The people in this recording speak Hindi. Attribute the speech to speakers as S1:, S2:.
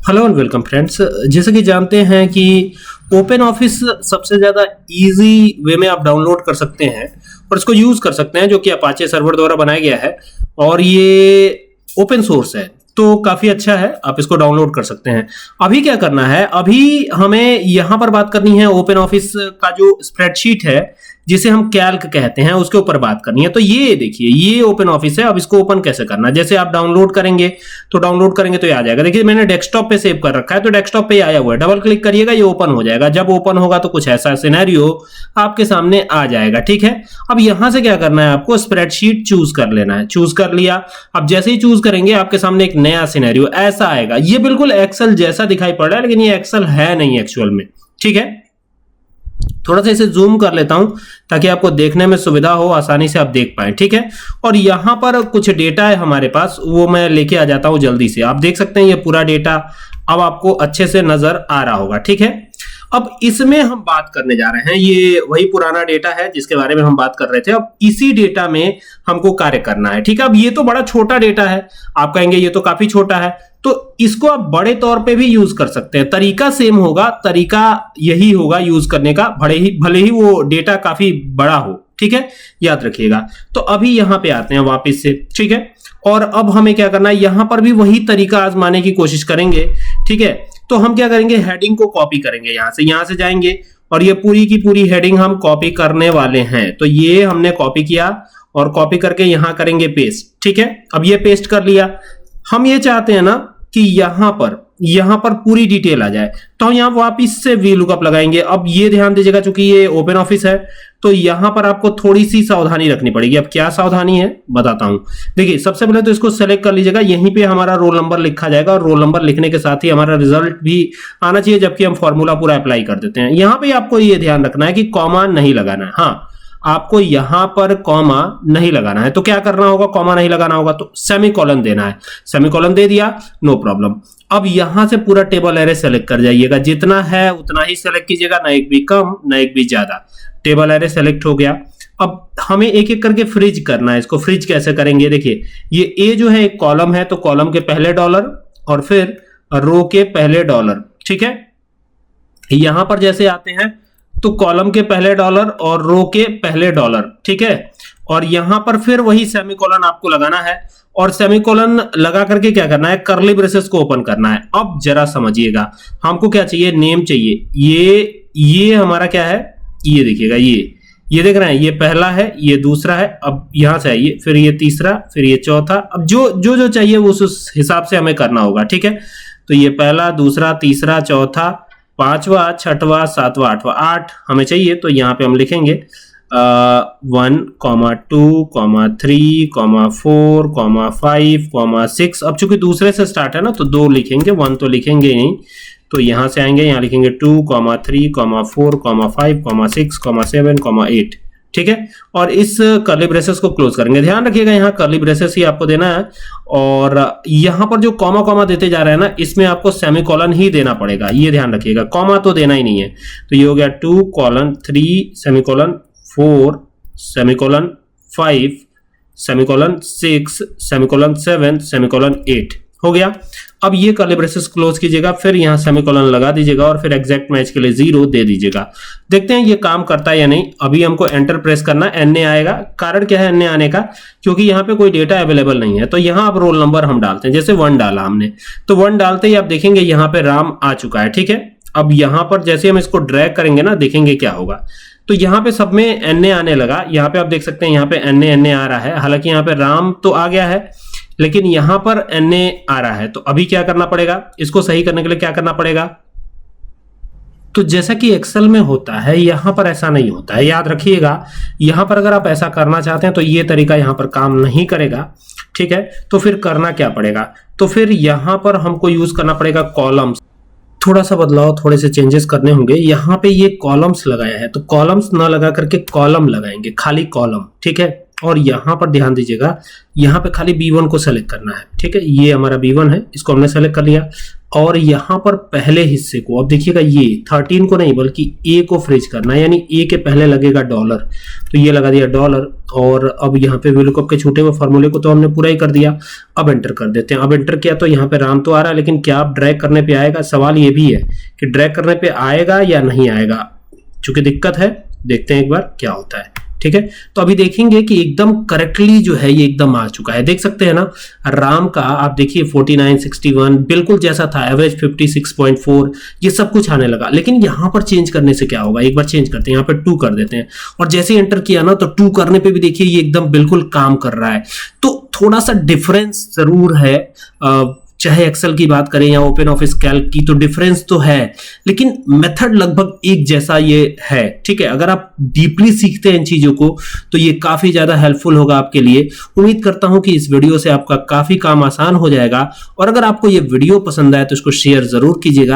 S1: Hello and welcome friends. जैसे कि जानते हैं कि ओपन ऑफिस सबसे ज़्यादा इजी वे में आप डाउनलोड कर सकते हैं और इसको यूज़ कर सकते हैं, जो कि अपाचे सर्वर द्वारा बनाया गया है और ये ओपन सोर्स है, तो काफ़ी अच्छा है। आप इसको डाउनलोड कर सकते हैं। अभी क्या करना है, अभी हमें यहाँ पर बात करनी है ओपन ऑफिस का जो स्प्रेडशीट है जिसे हम कैल्क कहते हैं, उसके ऊपर बात करनी है। तो ये देखिए, ये ओपन ऑफिस है। अब इसको ओपन कैसे करना है, जैसे आप डाउनलोड करेंगे तो ये आ जाएगा। देखिए मैंने डेस्कटॉप पे सेव कर रखा है, तो डेस्कटॉप पे आया हुआ है। डबल क्लिक करिएगा, ये ओपन हो जाएगा। जब ओपन होगा तो कुछ ऐसा सिनेरियो आपके सामने आ जाएगा। ठीक है, अब यहां से क्या करना है, आपको स्प्रेडशीट चूज कर लेना है। चूज कर लिया। अब जैसे ही चूज करेंगे आपके सामने एक नया सिनेरियो ऐसा आएगा। ये बिल्कुल एक्सेल जैसा दिखाई पड़ रहा है, लेकिन ये एक्सेल है नहीं एक्चुअल में। ठीक है, थोड़ा सा इसे जूम कर लेता हूं ताकि आपको देखने में सुविधा हो, आसानी से आप देख पाए। ठीक है, और यहां पर कुछ डेटा है हमारे पास, वो मैं लेके आ जाता हूं जल्दी से। आप देख सकते हैं ये पूरा डेटा अब आपको अच्छे से नजर आ रहा होगा। ठीक है, अब इसमें हम बात करने जा रहे हैं, ये वही पुराना डेटा है जिसके बारे में हम बात कर रहे थे। अब इसी डेटा में हमको कार्य करना है। ठीक है, अब ये तो बड़ा छोटा डेटा है, आप कहेंगे ये तो काफी छोटा है, तो इसको आप बड़े तौर पे भी यूज कर सकते हैं। तरीका सेम होगा, तरीका यही होगा यूज करने का, भले ही वो डेटा काफी बड़ा हो। ठीक है, याद रखिएगा। तो अभी यहां पे आते हैं वापस से। ठीक है, और अब हमें क्या करना है, यहां पर भी वही तरीका आजमाने की कोशिश करेंगे। ठीक है, तो हम क्या करेंगे, हेडिंग को कॉपी करेंगे। यहां से जाएंगे और ये पूरी की पूरी हेडिंग हम कॉपी करने वाले हैं। तो ये हमने कॉपी किया और कॉपी करके यहां करेंगे पेस्ट। ठीक है, अब ये पेस्ट कर लिया। हम ये चाहते हैं ना कि यहां पर पूरी डिटेल आ जाए, तो हम यहां वापिस से वी लुकअप लगाएंगे। अब ये ध्यान दीजिएगा, चूंकि ये ओपन ऑफिस है तो यहां पर आपको थोड़ी सी सावधानी रखनी पड़ेगी। अब क्या सावधानी है बताता हूं। देखिए, सबसे पहले तो इसको सेलेक्ट कर लीजिएगा। यहीं पे हमारा रोल नंबर लिखा जाएगा और रोल नंबर लिखने के साथ ही हमारा रिजल्ट भी आना चाहिए, जबकि हम फॉर्मूला पूरा अप्लाई कर देते हैं। यहां पे आपको ये ध्यान रखना है कि कॉमा नहीं लगाना है। हाँ, आपको यहां पर कॉमा नहीं लगाना है। तो क्या करना होगा, कॉमा नहीं लगाना होगा तो सेमीकोलन देना है। सेमीकोलन दे दिया, नो प्रॉब्लम। अब यहां से पूरा टेबल एरे सेलेक्ट कर जाइएगा। जितना है उतना ही सेलेक्ट कीजिएगा, ना एक भी कम ना एक भी ज्यादा। टेबल एरे सेलेक्ट हो गया। अब हमें एक एक करके फ्रीज करना है। इसको फ्रीज कैसे करेंगे, देखिए ये ए जो है एक कॉलम है, तो कॉलम के पहले डॉलर और फिर रो के पहले डॉलर। ठीक है, यहां पर जैसे आते हैं तो कॉलम के पहले डॉलर और रो के पहले डॉलर। ठीक है, और यहां पर फिर वही सेमीकोलन आपको लगाना है और सेमीकोलन लगा करके क्या करना है, कर्ली ब्रेसेस को ओपन करना है। अब जरा समझिएगा, हमको क्या चाहिए, नेम चाहिए। ये हमारा क्या है, ये देखिएगा, ये देख रहे हैं, ये पहला है, ये दूसरा है। अब यहां से आइए, फिर ये तीसरा, फिर ये चौथा। अब जो चाहिए वो उस हिसाब से हमें करना होगा। ठीक है, तो ये पहला, दूसरा, तीसरा, चौथा, पांचवा, छठवां, सातवां, आठवां, 8 हमें चाहिए। तो यहाँ पे हम लिखेंगे 1, 2, 3, 4, 5, 6। अब चूंकि दूसरे से स्टार्ट है ना, तो 2 लिखेंगे, 1 तो लिखेंगे ही नहीं। तो यहां से आएंगे, यहाँ लिखेंगे 2, 3, 4, 5, 6, 7, 8। ठीक है, और इस कर्ली ब्रेसेस को क्लोज करेंगे। ध्यान रखिएगा, यहाँ कर्ली ब्रेसेस ही आपको देना है। और यहां पर जो कॉमा कॉमा देते जा रहे हैं ना, इसमें आपको सेमीकोलन ही देना पड़ेगा। ये ध्यान रखिएगा, कॉमा तो देना ही नहीं है। तो ये हो गया 2, 3, semicolon 4, semicolon 5, semicolon 6, semicolon 7, semicolon 8 हो गया। अब ये कर्ली ब्रेसेस क्लोज कीजिएगा, फिर यहां सेमीकोलन लगा दीजिएगा और फिर एग्जैक्ट मैच के लिए 0 दे दीजिएगा। देखते हैं ये काम करता है या नहीं। अभी हमको एंटर प्रेस करना, एनए आएगा। कारण क्या है एनए आने का, क्योंकि यहाँ पे कोई डेटा अवेलेबल नहीं है। तो यहाँ अब रोल नंबर हम डालते हैं, जैसे 1 डाला हमने, तो 1 डालते ही आप देखेंगे यहाँ पे राम आ चुका है। ठीक है, अब यहाँ पर जैसे हम इसको ड्रैग करेंगे ना, देखेंगे क्या होगा। तो यहाँ पे सब में एनए आने लगा। यहाँ पे आप देख सकते हैं, यहाँ पे एनए आ रहा है। हालांकि यहाँ पे राम तो आ गया है, लेकिन यहां पर एनए आ रहा है। तो अभी क्या करना पड़ेगा, इसको सही करने के लिए क्या करना पड़ेगा, तो जैसा कि एक्सेल में होता है, यहां पर ऐसा नहीं होता है। याद रखिएगा, यहां पर अगर आप ऐसा करना चाहते हैं तो ये तरीका यहां पर काम नहीं करेगा। ठीक है, तो फिर करना क्या पड़ेगा, तो फिर यहां पर हमको यूज करना पड़ेगा कॉलम्स। थोड़ा सा बदलाव, थोड़े से चेंजेस करने होंगे। यहाँ पे ये कॉलम्स लगाया है, तो कॉलम्स ना लगा करके कॉलम लगाएंगे, खाली कॉलम। ठीक है, और यहाँ पर ध्यान दीजिएगा, यहाँ पे खाली B1 को सेलेक्ट करना है। ठीक है, ये हमारा B1 है, इसको हमने सेलेक्ट कर लिया। और यहाँ पर पहले हिस्से को, अब देखिएगा ये 13 को नहीं बल्कि A को फ्रीज करना है, यानी A के पहले लगेगा डॉलर, तो ये लगा दिया डॉलर। और अब यहाँ पे VLOOKUP के छूटे हुए फॉर्मूले को तो हमने पूरा ही कर दिया। अब एंटर कर देते हैं। अब एंटर किया तो यहाँ पे राम तो आ रहा है, लेकिन क्या आप ड्रैग करने पे आएगा? सवाल ये भी है कि ड्रैग करने पे आएगा या नहीं आएगा। चूंकि दिक्कत है, देखते हैं एक बार क्या होता है। ठीक है, तो अभी देखेंगे कि एकदम करेक्टली जो है ये एकदम आ चुका है। देख सकते हैं ना, राम का आप देखिए 4961 बिल्कुल जैसा था, एवरेज 56.4, ये सब कुछ आने लगा। लेकिन यहां पर चेंज करने से क्या होगा, एक बार चेंज करते हैं, यहाँ पे 2 कर देते हैं। और जैसे एंटर किया ना, तो 2 करने पे भी देखिए ये एकदम बिल्कुल काम कर रहा है। तो थोड़ा सा डिफरेंस जरूर है, चाहे एक्सेल की बात करें या ओपन ऑफिस कैल्क की, तो डिफरेंस तो है, लेकिन मेथड लगभग एक जैसा ये है। ठीक है, अगर आप डीपली सीखते हैं इन चीजों को तो ये काफी ज्यादा हेल्पफुल होगा आपके लिए। उम्मीद करता हूं कि इस वीडियो से आपका काफी काम आसान हो जाएगा। और अगर आपको ये वीडियो पसंद आए तो इसको शेयर जरूर कीजिएगा।